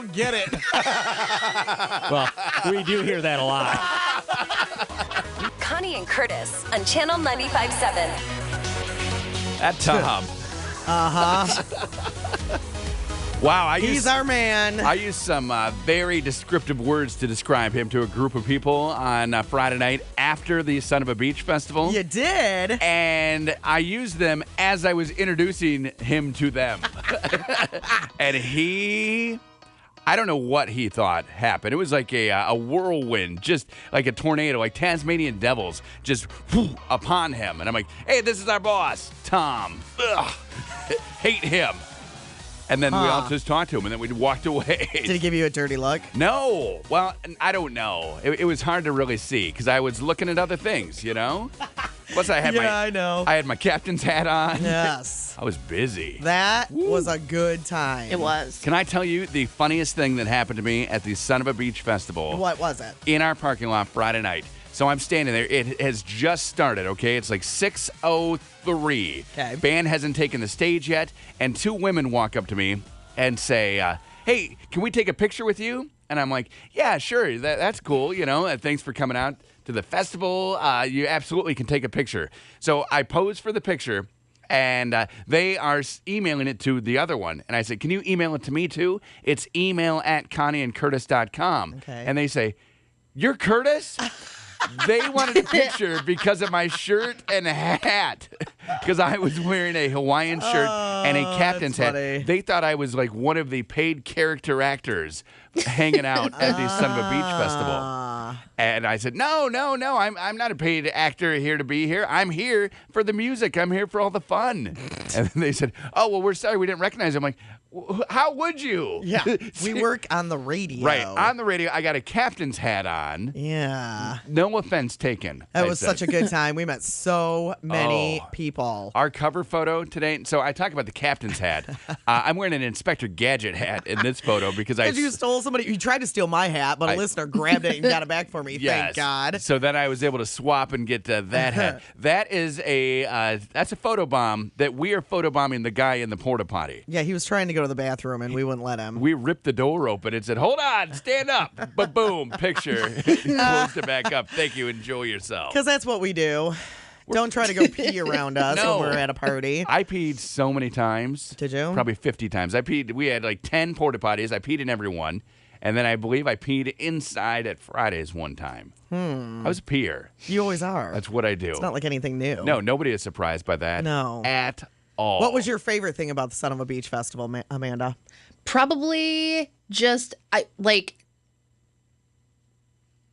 don't get it. Well, we do hear that a lot. Connie and Curtis on Channel 95.7. That Tom. Wow, He's our man. I used some very descriptive words to describe him to a group of people on Friday night after the Son of a Beach Festival. You did. And I used them as I was introducing him to them. And I don't know what he thought happened. It was like a whirlwind, just like a tornado, like Tasmanian devils, just upon him. And I'm like, hey, this is our boss, Tom. Ugh. Hate him. And then we all just talked to him, and then we walked away. Did he give you a dirty look? No. Well, I don't know. It was hard to really see because I was looking at other things, you know? Plus, I had I know. I had my captain's hat on. Yes. I was busy. That was a good time. It was. Can I tell you the funniest thing that happened to me at the Son of a Beach Festival? What was it? In our parking lot Friday night. So I'm standing there. It has just started, okay? It's like 6:03. Okay. Band hasn't taken the stage yet. And two women walk up to me and say, hey, can we take a picture with you? And I'm like, yeah, sure. That's cool. You know, thanks for coming out to the festival. You absolutely can take a picture. So I pose for the picture. And they are emailing it to the other one. And I said, can you email it to me too? It's email@connieandcurtis.com. Okay. And they say, you're Curtis? They wanted a picture because of my shirt and hat. Because I was wearing a Hawaiian shirt and a captain's hat. funny. They thought I was like one of the paid character actors hanging out at the Son of a Beach Festival. And I said, no, I'm not a paid actor here to be here. I'm here for the music. I'm here for all the fun. And then they said, oh, well, we're sorry we didn't recognize you. I'm like, how would you? Yeah. We work on the radio. Right. On the radio, I got a captain's hat on. Yeah. No offense taken. That was such a good time. We met so many Oh. people. Our cover photo today. So I talk about the captain's hat. I'm wearing an Inspector Gadget hat in this photo because You stole somebody. You tried to steal my hat, but a listener grabbed it and got it back for me. Yes. Thank God. So then I was able to swap and get that hat. That is that's a photo bomb that we are photobombing the guy in the porta potty. Yeah, he was trying to go to the bathroom and we wouldn't let him. We ripped the door open and said, hold on, stand up. But boom, picture. Closed it back up. Thank you. Enjoy yourself. Because that's what we do. Don't try to go pee around us No. when we're at a party. I peed so many times. Did you? Probably 50 times. We had like 10 porta potties. I peed in every one. And then I believe I peed inside at Fridays one time. I was a peer. You always are. That's what I do. It's not like anything new. No, nobody is surprised by that. No. At all. What was your favorite thing about the Son of a Beach Festival, Amanda? Probably just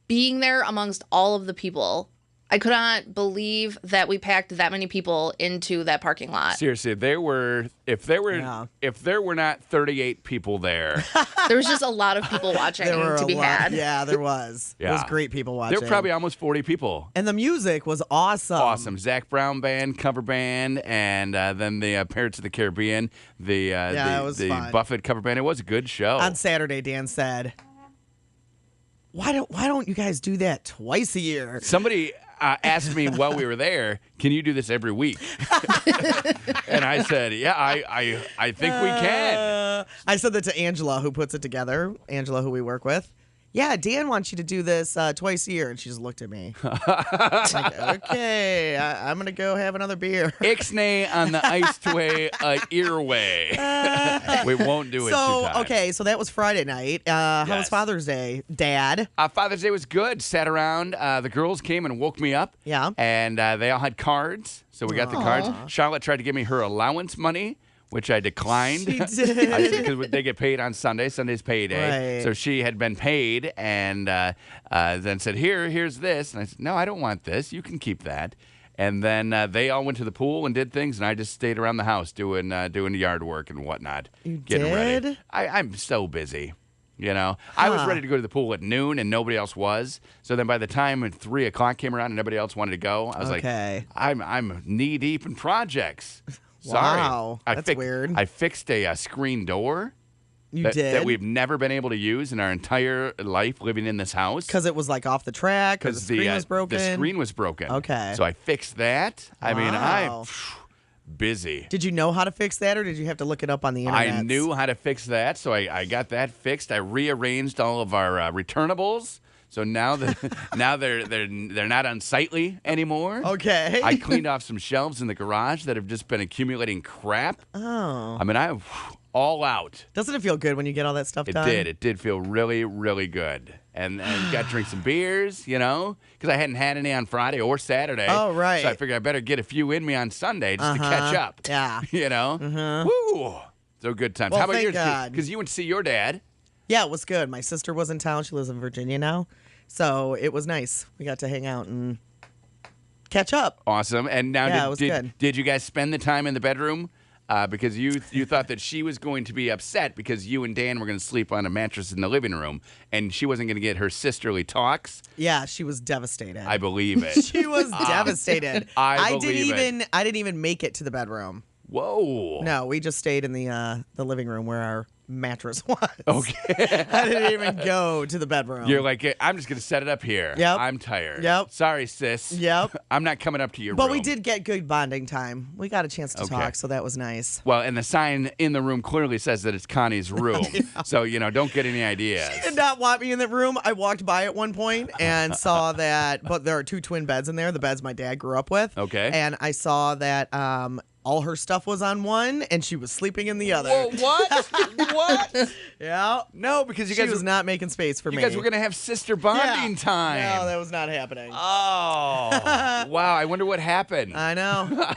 being there amongst all of the people. I could not believe that we packed that many people into that parking lot. Seriously, if there were not 38 people there, There was just a lot of people watching There were to a be lot. had. Yeah, there was. It was Yeah. great people watching. there were probably almost 40 people. And the music was awesome. Awesome. Zach Brown Band, cover band, and then the Pirates of the Caribbean, it was the fun. Buffett cover band. It was a good show. On Saturday, Dan said, why don't you guys do that twice a year? Somebody asked me while we were there, can you do this every week? And I said, yeah, I think we can. I said that to Angela, who puts it together. Angela, who we work with. Yeah, Dan wants you to do this twice a year. And she just looked at me. Like, okay, I'm going to go have another beer. Ixnay on the iced way, earway. We won't do it two times. Okay, so that was Friday night. How was Yes. Father's Day, Dad? Father's Day was good. Sat around. The girls came and woke me up. Yeah. And they all had cards. So we got the cards. Charlotte tried to give me her allowance money, which I declined. She did. Because they get paid on Sunday. Sunday's payday. Right. So she had been paid and then said, here's this. And I said, no, I don't want this. You can keep that. And then they all went to the pool and did things, and I just stayed around the house doing yard work and whatnot. You getting ready. did? I'm so busy. You know, I was ready to go to the pool at noon, and nobody else was. So then, by the time 3 o'clock came around and nobody else wanted to go, I was Okay. like, "I'm knee deep in projects." Sorry, Wow, that's weird. I fixed a screen door You that did? we've never been able to use in our entire life living in this house Because it was like off the track, because the screen was broken. The screen was broken. Okay. So I fixed that. I mean, Wow. busy. Did you know how to fix that, or did you have to look it up on the internet? I knew how to fix that, so I got that fixed. I rearranged all of our returnables, so now they're not unsightly anymore. Okay. I cleaned off some shelves in the garage that have just been accumulating crap. Oh. I mean, I all out. Doesn't it feel good when you get all that stuff It done? did. It did feel really, really good. And got to drink some beers, because I hadn't had any on Friday or Saturday. Oh, right. So I figured I better get a few in me on Sunday just to catch up. Yeah. Woo! So good times. Well, How about thank yours? God. Because you went to see your dad. Yeah, it was good. My sister was in town. She lives in Virginia now. So it was nice. We got to hang out and catch up. Awesome. And now, Yeah, it was good. did you guys spend the time in the bedroom? Because you thought that she was going to be upset because you and Dan were going to sleep on a mattress in the living room, and she wasn't going to get her sisterly talks. Yeah, she was devastated. I believe it. She was devastated. I believe it. I didn't even make it to the bedroom. Whoa. No, we just stayed in the living room where our mattress was. Okay. I didn't even go to the bedroom. You're like, I'm just going to set it up here. Yep. I'm tired. Yep. Sorry, sis. Yep. I'm not coming up to your room. But we did get good bonding time. We got a chance to Okay. talk, so that was nice. Well, and the sign in the room clearly says that it's Connie's room. So, don't get any ideas. She did not want me in the room. I walked by at one point and saw that, but there are 2 twin beds in there, the beds my dad grew up with. Okay. And I saw that all her stuff was on one, and she was sleeping in the other. Whoa, what? What? Yeah. No, because you She guys was not making space for you me. guys were going to have sister bonding Yeah. time. No, that was not happening. Oh, wow. I wonder what happened. I know.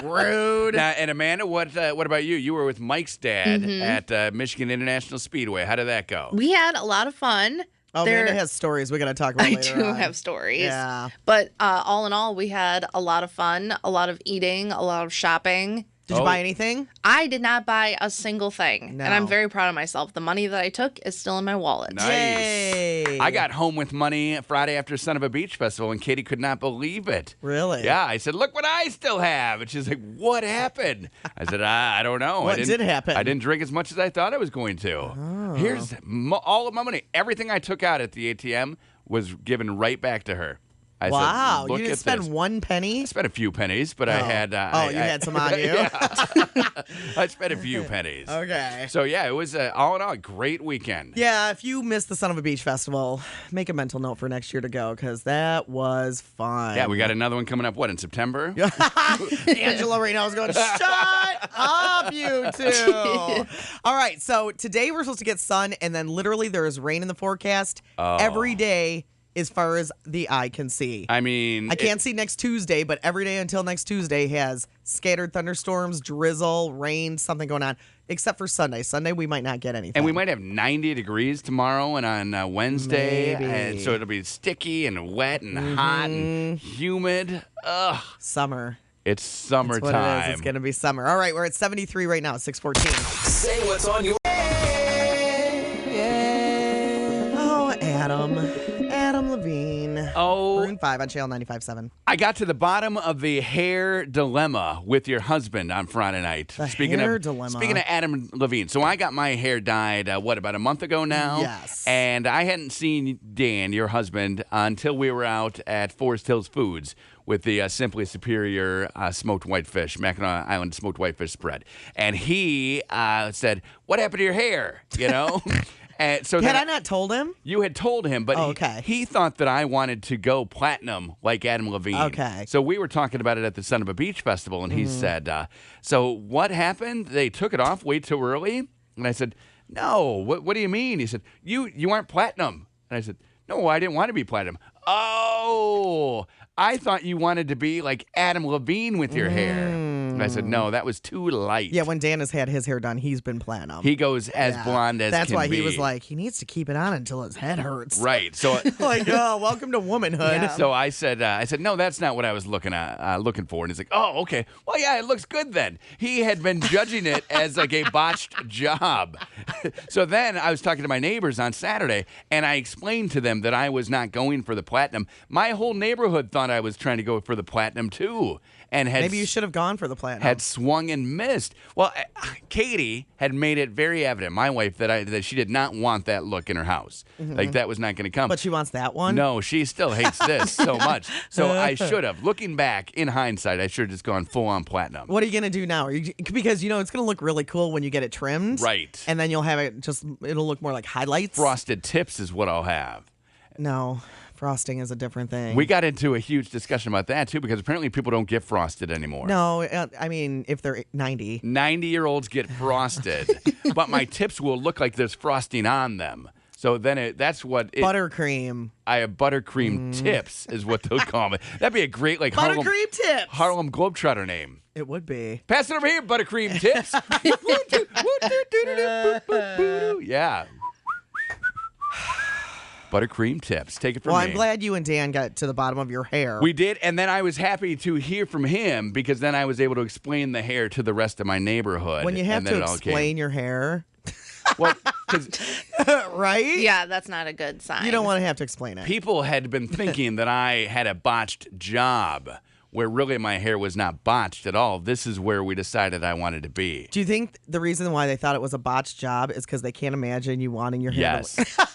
Rude. Now, and Amanda, what about you? You were with Mike's dad at Michigan International Speedway. How did that go? We had a lot of fun. Oh, Amanda has stories we got to talk about I later do on. have stories. Yeah. But all in all, we had a lot of fun, a lot of eating, a lot of shopping. Did you buy anything? I did not buy a single thing. No. And I'm very proud of myself. The money that I took is still in my wallet. Nice. Yay. I got home with money Friday after Son of a Beach Festival, and Katie could not believe it. Really? Yeah, I said, look what I still have. And she's like, what happened? I said, I don't know. What did happen? I didn't drink as much as I thought I was going to. Oh. Here's all of my money. Everything I took out at the ATM was given right back to her. I Wow. said, look You didn't at spend this. 1 penny? I spent a few pennies, but I had. You had some on you? Yeah. I spent a few pennies. Okay. So, yeah, it was all in all a great weekend. Yeah, if you missed the Son of a Beach Festival, make a mental note for next year to go, because that was fun. Yeah, we got another one coming up, in September? Angela right now is going, shut up, you two. All right, so today we're supposed to get sun, and then literally there is rain in the forecast every day as far as the eye can see. I mean, I can't see next Tuesday, but every day until next Tuesday has scattered thunderstorms, drizzle, rain, something going on, except for Sunday. Sunday, we might not get anything. And we might have 90 degrees tomorrow and on Wednesday. Maybe. And so it'll be sticky and wet and hot and humid. Ugh. Summer. It's summertime. That's what it is. It's going to be summer. All right, we're at 73 right now, 6:14. Say what's on your Oh, Adam Levine. Oh, Maroon 5 on Channel 95.7. I got to the bottom of the hair dilemma with your husband on Friday night. The Speaking hair of dilemma. Speaking of Adam Levine, so I got my hair dyed, about a month ago now? Yes. And I hadn't seen Dan, your husband, until we were out at Forest Hills Foods with the Simply Superior smoked whitefish, Mackinac Island smoked whitefish spread. And he said, what happened to your hair? And so Had then I not told him? you had told him, but Oh, okay. he thought that I wanted to go platinum like Adam Levine. Okay. So we were talking about it at the Son of a Beach Festival, and he said, so what happened? They took it off way too early? And I said, no, what do you mean? He said, you aren't platinum. And I said, no, I didn't want to be platinum. Oh, I thought you wanted to be like Adam Levine with your hair. And I said, no, that was too light. Yeah, when Dan has had his hair done, he's been platinum. He goes as blonde as That's can why he be. was like, he needs to keep it on until his head hurts. Right. So Like, oh, welcome to womanhood. So I said, no, that's not what I was looking for. And he's like, oh, okay. Well, yeah, it looks good then. He had been judging it as like a botched job. So then I was talking to my neighbors on Saturday, and I explained to them that I was not going for the platinum. My whole neighborhood thought I was trying to go for the platinum too. And had Maybe you should have gone for the platinum. had swung and missed. Well, Katie had made it very evident, my wife, that she did not want that look in her house. Like that was not going to come. But she wants that one? No, she still hates this so much. So I should have. Looking back, in hindsight, I should have just gone full on platinum. What are you going to do now? Because, it's going to look really cool when you get it trimmed. Right. And then you'll have it'll look more like highlights. Frosted tips is what I'll have. No, frosting is a different thing. We got into a huge discussion about that, too, because apparently people don't get frosted anymore. No, I mean, if they're 90. 90-year-olds get frosted, but my tips will look like there's frosting on them. So then that's what Buttercream. I have buttercream tips is what they'll call me. That'd be a great Buttercream tips. Harlem Globetrotter name. It would be. Pass it over here, buttercream tips. Yeah. Buttercream tips. Take it from me. Well, I'm glad you and Dan got to the bottom of your hair. We did, and then I was happy to hear from him because then I was able to explain the hair to the rest of my neighborhood. When you have to explain your hair. Well, 'cause right? Yeah, that's not a good sign. You don't want to have to explain it. people had been thinking that I had a botched job where really my hair was not botched at all. This is where we decided I wanted to be. Do you think the reason why they thought it was a botched job is because they can't imagine you wanting your hair Yes. to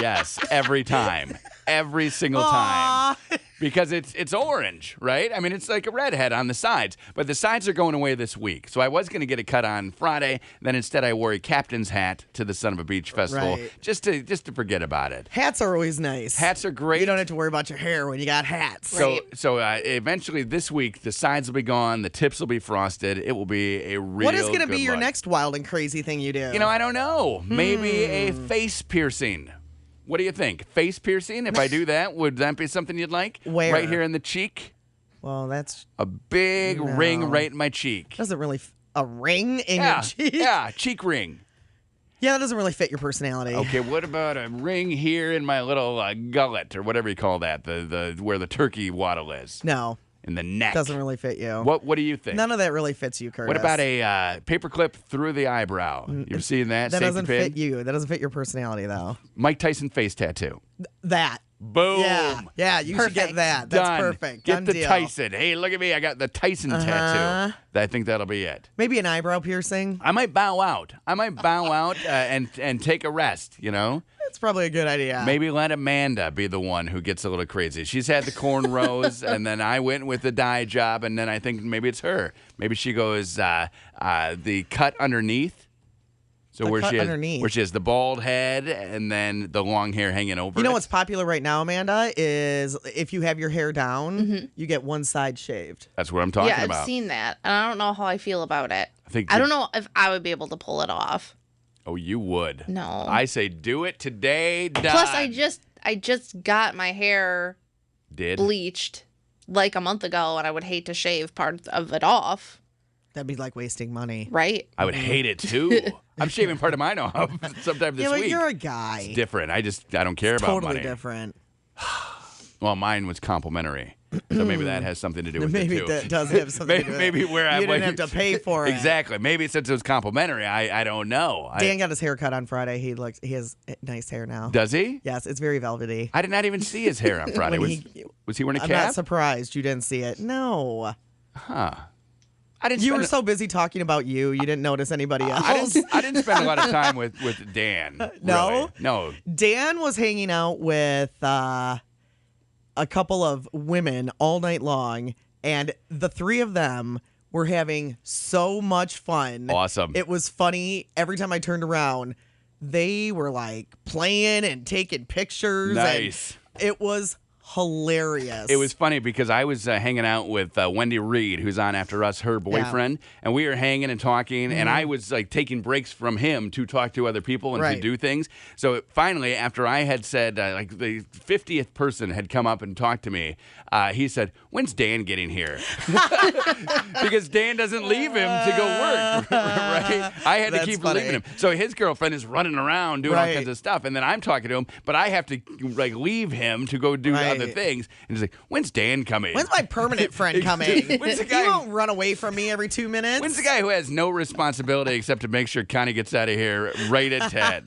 Yes, every time. Every single time. Because it's orange, right? I mean, it's like a redhead on the sides. But the sides are going away this week. So I was going to get a cut on Friday. Then instead I wore a captain's hat to the Son of a Beach Festival Right. just to forget about it. Hats are always nice. Hats are great. You don't have to worry about your hair when you got hats. So eventually this week, the sides will be gone. The tips will be frosted. It will be a real What is going to be good your look. next wild and crazy thing you do? I don't know. Maybe a face piercing. What do you think? Face piercing? If I do that, would that be something you'd like? Where? Right here in the cheek. Well, that's A big ring right in my cheek. doesn't really a ring in Yeah, your cheek. yeah, cheek ring. Yeah, that doesn't really fit your personality. Okay, what about a ring here in my little gullet or whatever you call that, the where the turkey waddle is, No, in the neck. doesn't really fit you. What do you think? None of that really fits you, Curtis. What about a paperclip through the eyebrow? You've seen that? That Safety doesn't pin? fit you. That doesn't fit your personality, though. Mike Tyson face tattoo. That. Boom. Yeah, you should get Perfect. that. That's Done. perfect. Get Done the deal. Tyson. Hey, look at me. I got the Tyson tattoo. I think that'll be it. Maybe an eyebrow piercing. I might bow out. And take a rest, That's probably a good idea. Maybe let Amanda be the one who gets a little crazy. She's had the cornrows, and then I went with the dye job, and then I think maybe it's her. Maybe she goes the cut underneath. So The where cut she has, underneath. where she has the bald head and then the long hair hanging over. You know it. what's popular right now, Amanda, is if you have your hair down, you get one side shaved. That's what I'm talking Yeah, about. I've seen that, and I don't know how I feel about it. think I don't know if I would be able to pull it off. Oh, you would. No. I say do it today. Done. Plus, I just got my hair did. bleached like a month ago, and I would hate to shave part of it off. That'd be like wasting money. Right? I would hate it too. I'm shaving part of mine off sometime this Yeah, but week. you're a guy. It's different. I don't care about Totally money. different. Well, mine was complimentary, so maybe that has something to do with Maybe it too. that does have something to do with it. Maybe where I You didn't have to pay for it. Exactly. Maybe since it was complimentary, I don't know. Dan got his hair cut on Friday. He has nice hair now. Does he? Yes, it's very velvety. I did not even see his hair on Friday. When Was he wearing a I'm cap? not surprised you didn't see it. No. Huh. I didn't. You spend were so busy talking about you didn't notice anybody else. I didn't spend a lot of time with Dan. No? really. No. Dan was hanging out with a couple of women all night long, and the three of them were having so much fun. Awesome. It was funny. Every time I turned around, they were like playing and taking pictures. Nice. And it was hilarious. It was funny because I was hanging out with Wendy Reed, who's on After Us, her boyfriend, and we were hanging and talking, and I was like taking breaks from him to talk to other people and to Right. do things. So finally, after I had said, like the 50th person had come up and talked to me, he said, "When's Dan getting here?" Because Dan doesn't leave him to go work, right? I had to That's keep funny. leaving him. So his girlfriend is running around doing all Right. kinds of stuff, and then I'm talking to him, but I have to like leave him to go do Right. other things. And he's like, "When's Dan coming? When's my permanent friend coming? When's the guy- You won't run away from me every 2 minutes. When's the guy who has no responsibility except to make sure Connie gets out of here right at 10?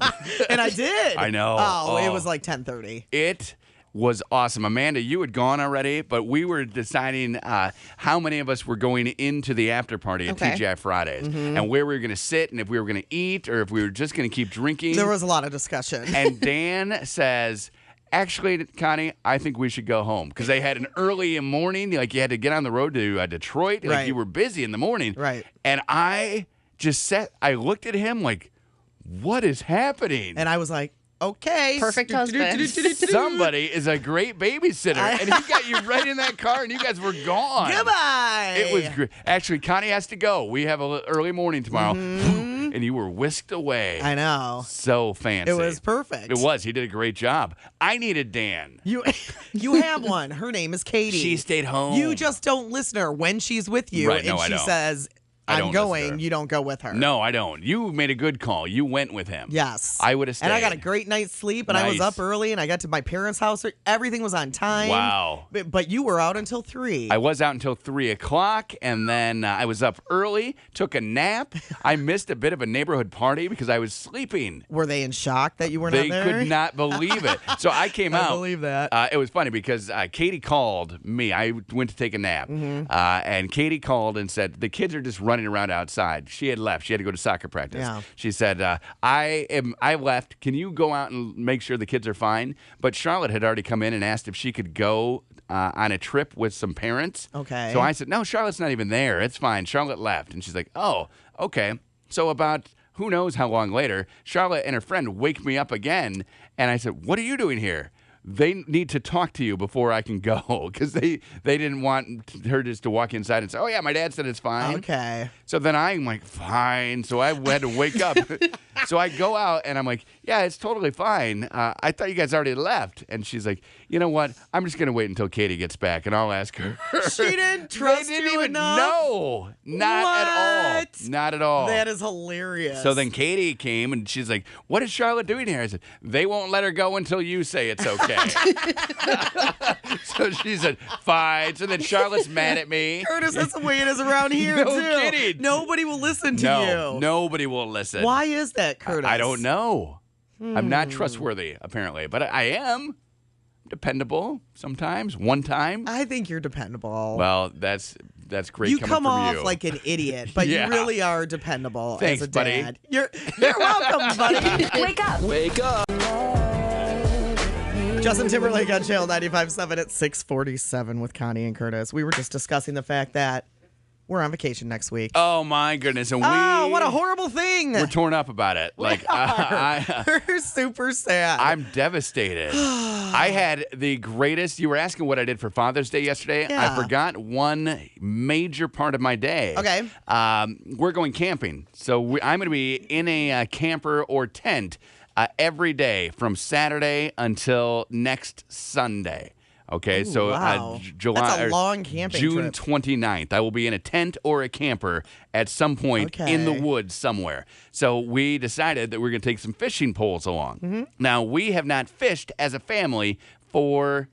And I did. I know. Oh, it Oh. was like 10:30. It was awesome. Amanda, you had gone already, but we were deciding how many of us were going into the after party at TGI Fridays and where we were going to sit and if we were going to eat or if we were just going to keep drinking. There was a lot of discussion. And Dan says, actually, Connie, I think we should go home because they had an early morning. Like you had to get on the road to Detroit. Like Right. you were busy in the morning. Right. And I just I looked at him like, what is happening? And I was like, okay. Perfect husband. Somebody is a great babysitter, and he got you right in that car, and you guys were gone. Goodbye. It was great. Actually, Connie has to go. We have an early morning tomorrow, and you were whisked away. I know. So fancy. It was perfect. It was. He did a great job. I needed Dan. You have one. Her name is Katie. She stayed home. You just don't listen to her when she's with you, Right, and no, I she don't. says, I I'm don't listen to going, her. you don't go with her. No, I don't. You made a good call. You went with him. Yes. I would have stayed. And I got a great night's sleep, and I was Nice. up early, and I got to my parents' house. Everything was on time. Wow. But you were out until 3. I was out until 3 o'clock, and then I was up early, took a nap. I missed a bit of a neighborhood party because I was sleeping. Were they in shock that you were They not there? could not believe it. So I came I out. believe that. It was funny because Katie called me. I went to take a nap, and Katie called and said the kids are just running around outside. She had left. She had to go to soccer practice. Yeah. She said, I left. Can you go out and make sure the kids are fine? But Charlotte had already come in and asked if she could go on a trip with some parents. Okay. So I said, no, Charlotte's not even there. It's fine. Charlotte left. And she's like, oh, okay. So about who knows how long later, Charlotte and her friend wake me up again. And I said, what are you doing here? They need to talk to you before I can go because they didn't want her just to walk inside and say, oh, yeah, my dad said it's fine. Okay. So then I'm like, fine. So I had to wake up. So I go out and I'm like, yeah, it's totally fine. I thought you guys already left. And she's like, you know what? I'm just going to wait until Katie gets back and I'll ask her. She didn't trust They didn't you even enough? know. Not at all. What? Not at all. That is hilarious. So then Katie came and she's like, what is Charlotte doing here? I said, they won't let her go until you say it's okay. So she said, fine. So then Charlotte's mad at me. Curtis, that's the way it is around here, No too. kidding. Nobody will listen to No, you. nobody will listen. Why is that, Curtis? I don't know. I'm not trustworthy, apparently, but I am dependable sometimes. One time. I think you're dependable. Well, that's great. You coming come from off you. like an idiot, but Yeah. you really are dependable Thanks, as a buddy. dad. You're welcome, buddy. Wake up. Justin Timberlake on Channel 95.7 at 6:47 with Connie and Curtis. We were just discussing the fact that we're on vacation next week. Oh my goodness! And Oh, what a horrible thing! we're torn up about it. Like We're super sad. I'm devastated. I had the greatest. You were asking what I did for Father's Day yesterday. Yeah. I forgot one major part of my day. Okay. We're going camping, so I'm going to be in a camper or tent every day from Saturday until next Sunday. Okay, so wow. July That's a or long camping June trip. 29th, I will be in a tent or a camper at some point in the Okay. woods somewhere. So we decided that we're going to take some fishing poles along. Mm-hmm. Now, we have not fished as a family for,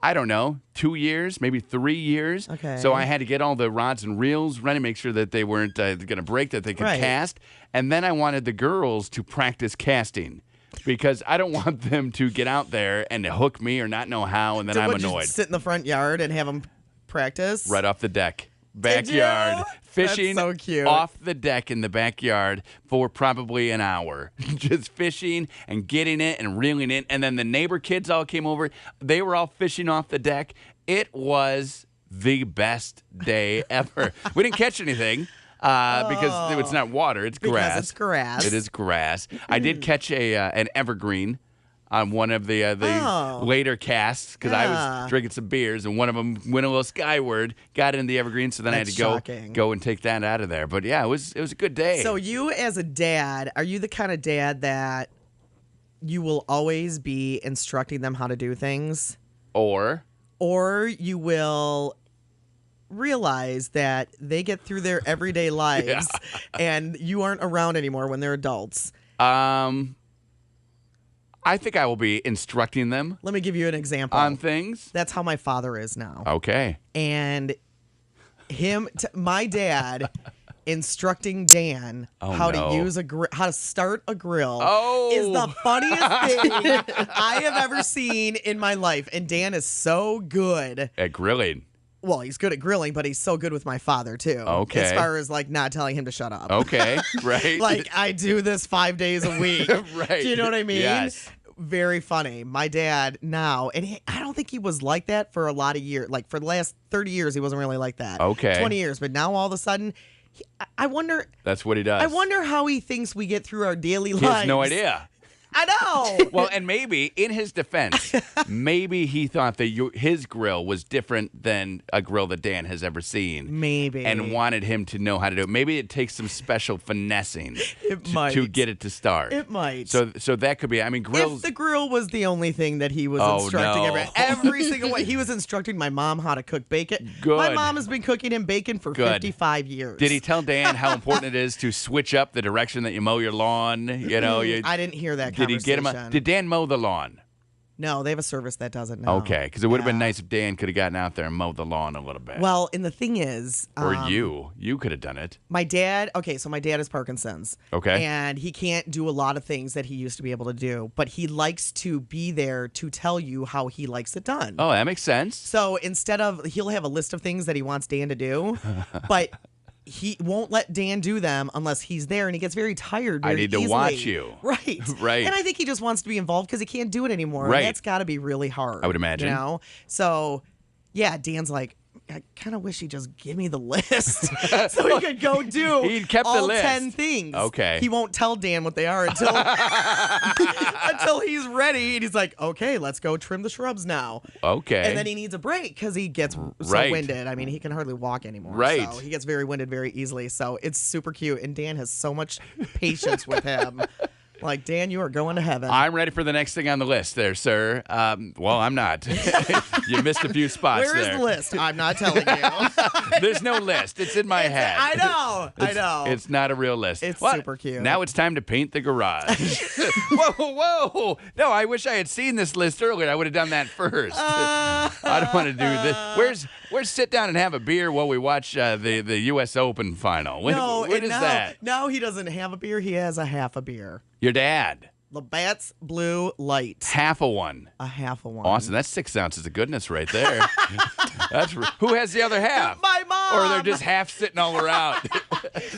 I don't know, 2 years, maybe 3 years. Okay. So I had to get all the rods and reels ready, make sure that they weren't going to break, that they could Right. cast. And then I wanted the girls to practice casting. Because I don't want them to get out there and hook me or not know how, and then So I'm would you annoyed. sit in the front yard and have them practice? Right off the deck. Did you? Backyard. Fishing That's so cute. off the deck in the backyard for probably an hour. Just fishing and getting it and reeling it. And then the neighbor kids all came over. They were all fishing off the deck. It was the best day ever. We didn't catch anything. Because it's not water, it's Because grass. it's grass. It is grass. I did catch an evergreen on one of the Oh. later casts because I Yeah. was drinking some beers and one of them went a little skyward, got in the evergreen, so then I had That's to shocking. go and take that out of there. But yeah, it was a good day. So you as a dad, are you the kind of dad that you will always be instructing them how to do things? or Or you will realize that they get through their everyday lives and you aren't around anymore when they're adults? I think I will be instructing them Let me give you an example. on things. That's how my father is now. Okay. And my dad instructing Dan Oh, how no. to use how to start a grill Oh. is the funniest thing I have ever seen in my life. And Dan is so good. At grilling. Well, he's good at grilling, but he's so good with my father too. Okay. As far as like not telling him to shut up. Okay, right. Like I do this 5 days a week. Right. Do you know what I mean? Yes. Very funny. My dad now, and I don't think he was like that for a lot of years. Like for the last 30 years, he wasn't really like that. Okay. 20 years, but now all of a sudden, I wonder. That's what he does. I wonder how he thinks we get through our daily He lives. has no idea. I know. Well, and maybe in his defense, maybe he thought that his grill was different than a grill that Dan has ever seen. Maybe. And wanted him to know how to do it. Maybe it takes some special finessing might. to get it to start. It might. So that could be. I mean, grills. If the grill was the only thing that he was Oh, instructing no. every single way, he was instructing my mom how to cook bacon. Good. My mom has been cooking him bacon for Good. 55 years. Did he tell Dan how important it is to switch up the direction that you mow your lawn? You know, I didn't hear that did he conversation. get him? Did Dan mow the lawn? No, they have a service that doesn't know. Okay, because it would have been Yeah. nice if Dan could have gotten out there and mowed the lawn a little bit. Well, and the thing is, or you could have done it. my dad. Okay, so my dad has Parkinson's. Okay. and he can't do a lot of things that he used to be able to do, but he likes to be there to tell you how he likes it done. Oh, that makes sense. So instead of, he'll have a list of things that he wants Dan to do, but he won't let Dan do them unless he's there, and he gets very tired very I need to easily. watch you. Right. Right. And I think he just wants to be involved because he can't do it anymore. Right. And that's got to be really hard. I would imagine. You know? So, yeah, Dan's like, I kind of wish he'd just give me the list so he could go do He kept the all list. 10 things. Okay. He won't tell Dan what they are until until he's ready. And he's like, okay, let's go trim the shrubs now. Okay. And then he needs a break because he gets so Right. winded. I mean, he can hardly walk anymore. Right. So he gets very winded very easily. So it's super cute. And Dan has so much patience with him. Like, Dan, you are going to heaven. I'm ready for the next thing on the list there, sir. Well, I'm not. You missed a few spots Where is there. the list? I'm not telling you. The's no list. It's in my head. I know. I know. It's not a real list. It's What? super cute. Now it's time to paint the garage. Whoa. No, I wish I had seen this list earlier. I would have done that first. I don't want to do this. Where's sit down and have a beer while we watch the U.S. Open final? When and is now, that? now he doesn't have a beer. He has a half a beer. Your dad. Labatt's Blue Light. Half a one. A half a one. Awesome. That's 6 ounces of goodness right there. Who has the other half? My mom. Or they're just half sitting all around.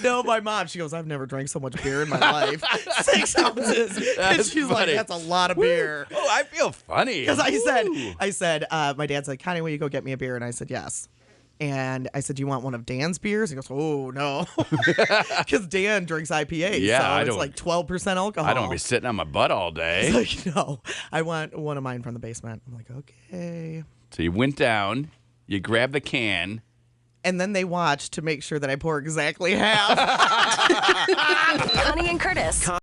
No, my mom. She goes, I've never drank so much beer in my life. 6 ounces. And That's she's funny. like, that's a lot of beer. Oh, I feel funny. Because Woo. I said, my dad said, Connie, will you go get me a beer? And I said, yes. And I said, do you want one of Dan's beers? He goes, oh, no. Because Dan drinks IPA. Yeah, so I it's don't- like 12% alcohol. I don't want to be sitting on my butt all day. He's like, no, I want one of mine from the basement. I'm like, okay. So you went down, you grabbed the can. And then they watched to make sure that I pour exactly half. Connie and Curtis.